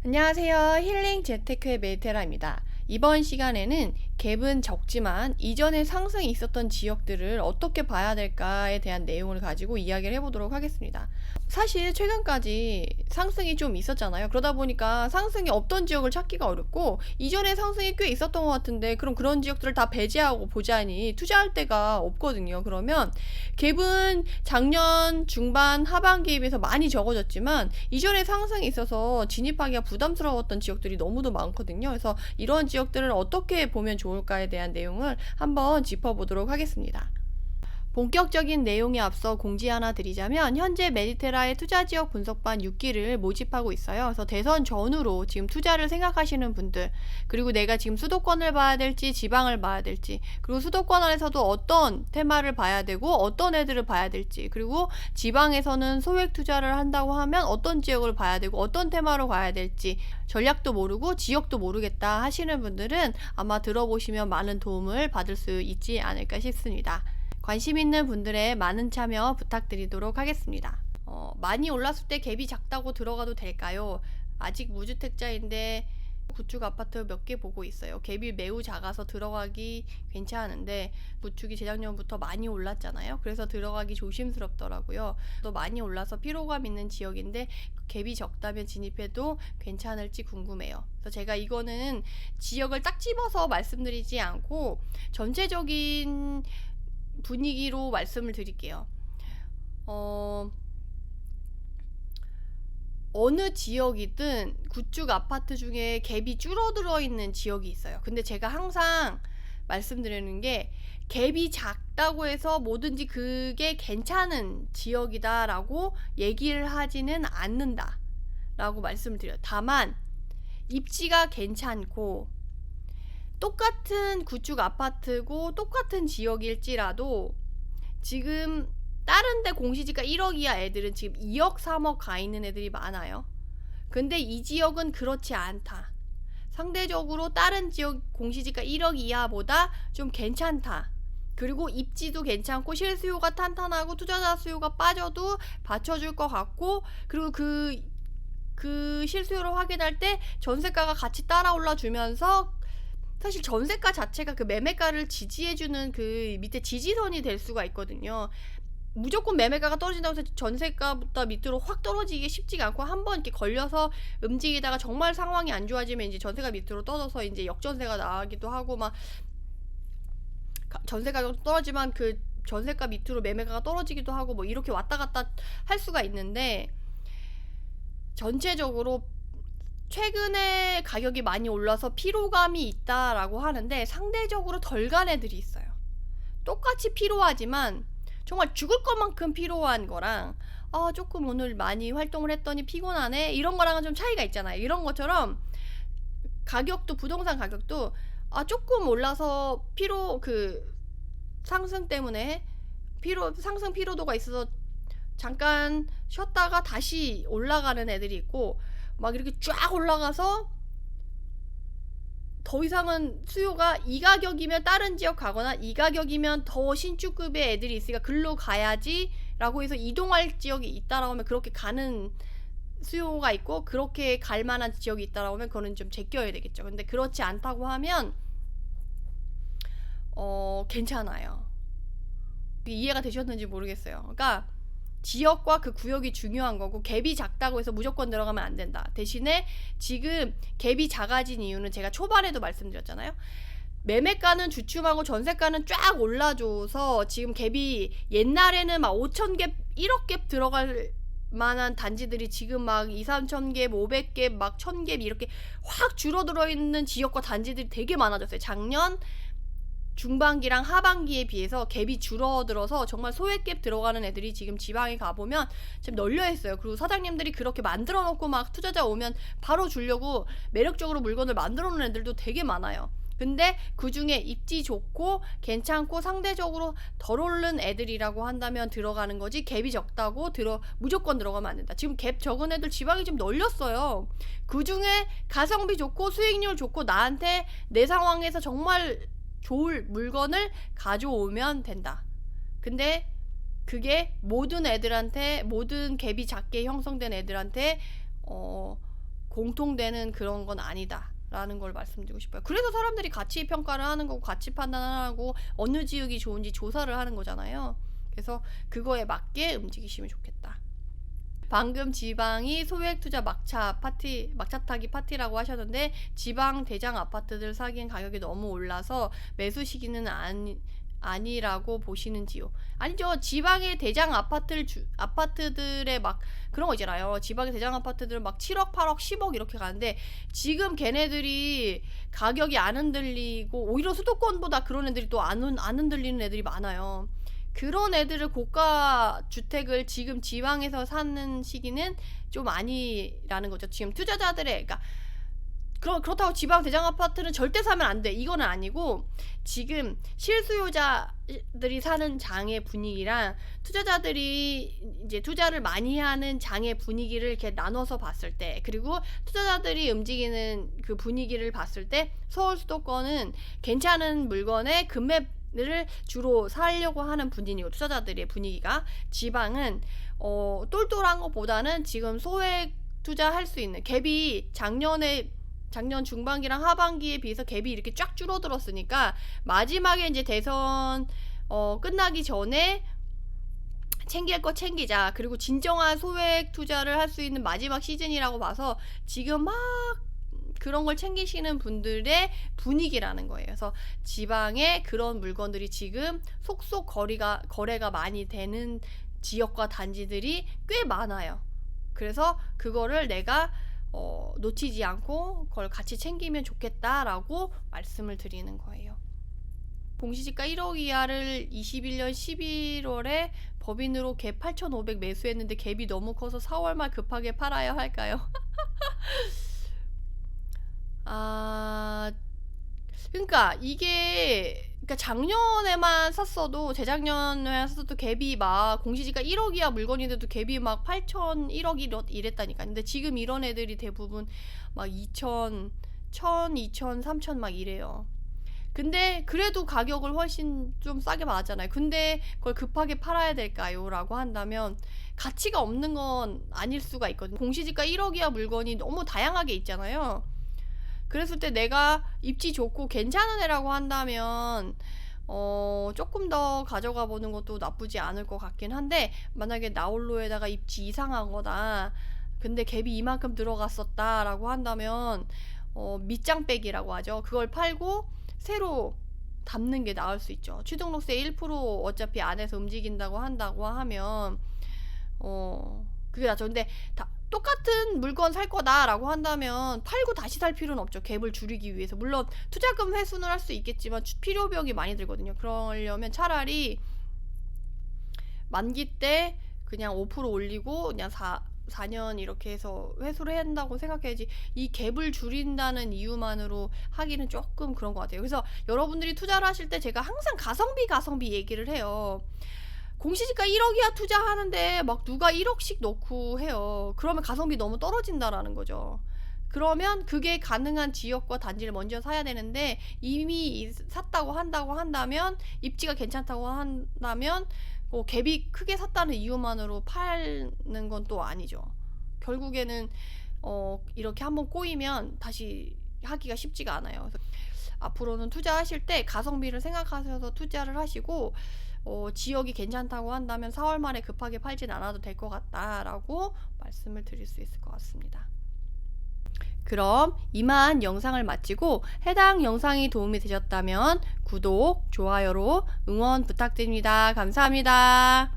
안녕하세요. 힐링 재테크의 메테라입니다. 이번 시간에는 갭은 적지만 이전에 상승이 있었던 지역들을 어떻게 봐야 될까에 대한 내용을 가지고 이야기를 해보도록 하겠습니다. 사실 최근까지 상승이 좀 있었잖아요. 그러다 보니까 상승이 없던 지역을 찾기가 어렵고 이전에 상승이 꽤 있었던 것 같은데 그럼 그런 지역들을 다 배제하고 보자니 투자할 데가 없거든요. 그러면 갭은 작년 중반 하반기에 비해서 많이 적어졌지만 이전에 상승이 있어서 진입하기가 부담스러웠던 지역들이 너무도 많거든요. 그래서 이런 지역들을 어떻게 보면 좋을까에 대한 내용을 한번 짚어보도록 하겠습니다. 본격적인 내용에 앞서 공지 하나 드리자면 현재 메디테라의 투자지역 분석반 6기를 모집하고 있어요. 그래서 대선 전후로 지금 투자를 생각하시는 분들, 그리고 내가 지금 수도권을 봐야 될지 지방을 봐야 될지, 그리고 수도권 안에서도 어떤 테마를 봐야 되고 어떤 애들을 봐야 될지, 그리고 지방에서는 소액 투자를 한다고 하면 어떤 지역을 봐야 되고 어떤 테마로 가야 될지 전략도 모르고 지역도 모르겠다 하시는 분들은 아마 들어보시면 많은 도움을 받을 수 있지 않을까 싶습니다. 관심 있는 분들의 많은 참여 부탁드리도록 하겠습니다. 많이 올랐을 때 갭이 작다고 들어가도 될까요? 아직 무주택자인데 구축 아파트 몇 개 보고 있어요. 갭이 매우 작아서 들어가기 괜찮은데 구축이 재작년부터 많이 올랐잖아요. 그래서 들어가기 조심스럽더라고요. 또 많이 올라서 피로감 있는 지역인데 갭이 적다면 진입해도 괜찮을지 궁금해요. 그래서 제가 이거는 지역을 딱 집어서 말씀드리지 않고 전체적인 분위기로 말씀을 드릴게요. 어느 지역이든 구축 아파트 중에 갭이 줄어들어 있는 지역이 있어요. 근데 제가 항상 말씀드리는 게 갭이 작다고 해서 뭐든지 그게 괜찮은 지역이다 라고 얘기를 하지는 않는다 라고 말씀을 드려요. 다만 입지가 괜찮고 똑같은 구축 아파트고 똑같은 지역일지라도 지금 다른 데 공시지가 1억 이하 애들은 지금 2억 3억 가 있는 애들이 많아요. 근데 이 지역은 그렇지 않다. 상대적으로 다른 지역 공시지가 1억 이하보다 좀 괜찮다. 그리고 입지도 괜찮고 실수요가 탄탄하고 투자자 수요가 빠져도 받쳐줄 것 같고, 그리고 그 실수요를 확인할 때 전세가가 같이 따라 올라주면서 사실 전세가 자체가 그 매매가를 지지해주는 그 밑에 지지선이 될 수가 있거든요. 무조건 매매가가 떨어진다고 해서 전세가부터 밑으로 확 떨어지기 쉽지가 않고 한번 이렇게 걸려서 움직이다가 정말 상황이 안 좋아지면 이제 전세가 밑으로 떨어져서 이제 역전세가 나기도 하고 막 전세 가격 떨어지면 그 전세가 밑으로 매매가가 떨어지기도 하고 뭐 이렇게 왔다 갔다 할 수가 있는데 전체적으로 최근에 가격이 많이 올라서 피로감이 있다라고 하는데 상대적으로 덜 간 애들이 있어요. 똑같이 피로하지만 정말 죽을 것만큼 피로한 거랑 조금 오늘 많이 활동을 했더니 피곤하네 이런 거랑은 좀 차이가 있잖아요. 이런 것처럼 가격도 부동산 가격도 조금 올라서 상승 때문에 상승 피로도가 있어서 잠깐 쉬었다가 다시 올라가는 애들이 있고 막 이렇게 쫙 올라가서 더 이상은 수요가 이 가격이면 다른 지역 가거나 이 가격이면 더 신축급의 애들이 있으니까 글로 가야지 라고 해서 이동할 지역이 있다라고 하면 그렇게 가는 수요가 있고 그렇게 갈 만한 지역이 있다라고 하면 그거는 좀 제껴야 되겠죠. 근데 그렇지 않다고 하면 괜찮아요. 이해가 되셨는지 모르겠어요. 그러니까 지역과 그 구역이 중요한 거고 갭이 작다고 해서 무조건 들어가면 안 된다. 대신에 지금 갭이 작아진 이유는 제가 초반에도 말씀드렸잖아요. 매매가는 주춤하고 전세가는 쫙 올라줘서 지금 갭이 옛날에는 막 5,000갭, 1억 갭 들어갈 만한 단지들이 지금 막 2, 3,000갭, 500갭, 막 1,000갭 이렇게 확 줄어들어 있는 지역과 단지들이 되게 많아졌어요. 작년 중반기랑 하반기에 비해서 갭이 줄어들어서 정말 소액 갭 들어가는 애들이 지금 지방에 가보면 지금 널려있어요. 그리고 사장님들이 그렇게 만들어 놓고 막 투자자 오면 바로 주려고 매력적으로 물건을 만들어 놓은 애들도 되게 많아요. 근데 그 중에 입지 좋고 괜찮고 상대적으로 덜 오른 애들이라고 한다면 들어가는 거지, 갭이 적다고 무조건 들어가면 안 된다. 지금 갭 적은 애들 지방이 좀 널렸어요. 그 중에 가성비 좋고 수익률 좋고 나한테 내 상황에서 정말 좋을 물건을 가져오면 된다. 근데 그게 모든 애들한테, 모든 갭이 작게 형성된 애들한테 공통되는 그런 건 아니다 라는 걸 말씀드리고 싶어요. 그래서 사람들이 가치 평가를 하는 거고 가치 판단을 하고 어느 지역이 좋은지 조사를 하는 거잖아요. 그래서 그거에 맞게 움직이시면 좋겠다. 방금 지방이 소액 투자 막차 타기 파티라고 하셨는데, 지방 대장 아파트들 사기엔 가격이 너무 올라서 매수 시기는 아니라고 보시는지요? 아니죠. 지방의 대장 아파트들의 막 그런 거 있잖아요. 지방의 대장 아파트들은 막 7억, 8억, 10억 이렇게 가는데, 지금 걔네들이 가격이 안 흔들리고 오히려 수도권보다 그런 애들이 또 안 흔들리는 애들이 많아요. 그런 애들을 고가 주택을 지금 지방에서 사는 시기는 좀 아니라는 거죠. 지금 투자자들의, 그러니까 그렇다고 지방 대장 아파트는 절대 사면 안 돼, 이거는 아니고, 지금 실수요자들이 사는 장의 분위기랑 투자자들이 이제 투자를 많이 하는 장의 분위기를 이렇게 나눠서 봤을 때, 그리고 투자자들이 움직이는 그 분위기를 봤을 때, 서울 수도권은 괜찮은 물건의 금매를 주로 사려고 하는 분위기고, 투자자들의 분위기가, 지방은 똘똘한 것보다는 지금 소액 투자할 수 있는 갭이 작년 중반기랑 하반기에 비해서 갭이 이렇게 쫙 줄어들었으니까, 마지막에 이제 대선 끝나기 전에 챙길 거 챙기자, 그리고 진정한 소액 투자를 할 수 있는 마지막 시즌이라고 봐서 지금 막 그런 걸 챙기시는 분들의 분위기라는 거예요. 그래서 지방에 그런 물건들이 지금 속속 거래가 많이 되는 지역과 단지들이 꽤 많아요. 그래서 그거를 내가 놓치지 않고 그걸 같이 챙기면 좋겠다라고 말씀을 드리는 거예요. 공시지가 1억 이하를 21년 11월에 법인으로 갭 8,500 매수했는데 갭이 너무 커서 4월 말 급하게 팔아야 할까요? 그러니까 이게, 그러니까 작년에만 샀어도, 재작년에 샀어도 갭이 막 공시지가 1억 이하 물건인데도 갭이 막 8천, 1억 이랬다니까. 근데 지금 이런 애들이 대부분 막 2천, 1,000, 2천, 3천 막 이래요. 근데 그래도 가격을 훨씬 좀 싸게 받았잖아요. 근데 그걸 급하게 팔아야 될까요? 라고 한다면 가치가 없는 건 아닐 수가 있거든요. 공시지가 1억 이하 물건이 너무 다양하게 있잖아요. 그랬을 때 내가 입지 좋고 괜찮은 애라고 한다면 조금 더 가져가 보는 것도 나쁘지 않을 것 같긴 한데, 만약에 나홀로에다가 입지 이상하거나 근데 갭이 이만큼 들어갔었다 라고 한다면 밑장빼기라고 하죠. 그걸 팔고 새로 담는 게 나을 수 있죠. 취등록세 1% 어차피 안에서 움직인다고 하면 그게 낫죠. 근데 똑같은 물건 살 거다라고 한다면 팔고 다시 살 필요는 없죠. 갭을 줄이기 위해서. 물론 투자금 회수는 할 수 있겠지만 필요비용이 많이 들거든요. 그러려면 차라리 만기 때 그냥 5% 올리고 그냥 4년 이렇게 해서 회수를 해야 한다고 생각해야지, 이 갭을 줄인다는 이유만으로 하기는 조금 그런 것 같아요. 그래서 여러분들이 투자를 하실 때 제가 항상 가성비 얘기를 해요. 공시지가 1억 이하 투자하는데 막 누가 1억씩 넣고 해요. 그러면 가성비 너무 떨어진다라는 거죠. 그러면 그게 가능한 지역과 단지를 먼저 사야 되는데, 이미 샀다고 한다면, 입지가 괜찮다고 한다면 갭이 크게 샀다는 이유만으로 파는 건 또 아니죠. 결국에는 이렇게 한번 꼬이면 다시 하기가 쉽지가 않아요. 그래서 앞으로는 투자하실 때 가성비를 생각하셔서 투자를 하시고, 지역이 괜찮다고 한다면 4월 말에 급하게 팔진 않아도 될 것 같다라고 말씀을 드릴 수 있을 것 같습니다. 그럼 이만 영상을 마치고, 해당 영상이 도움이 되셨다면 구독, 좋아요로 응원 부탁드립니다. 감사합니다.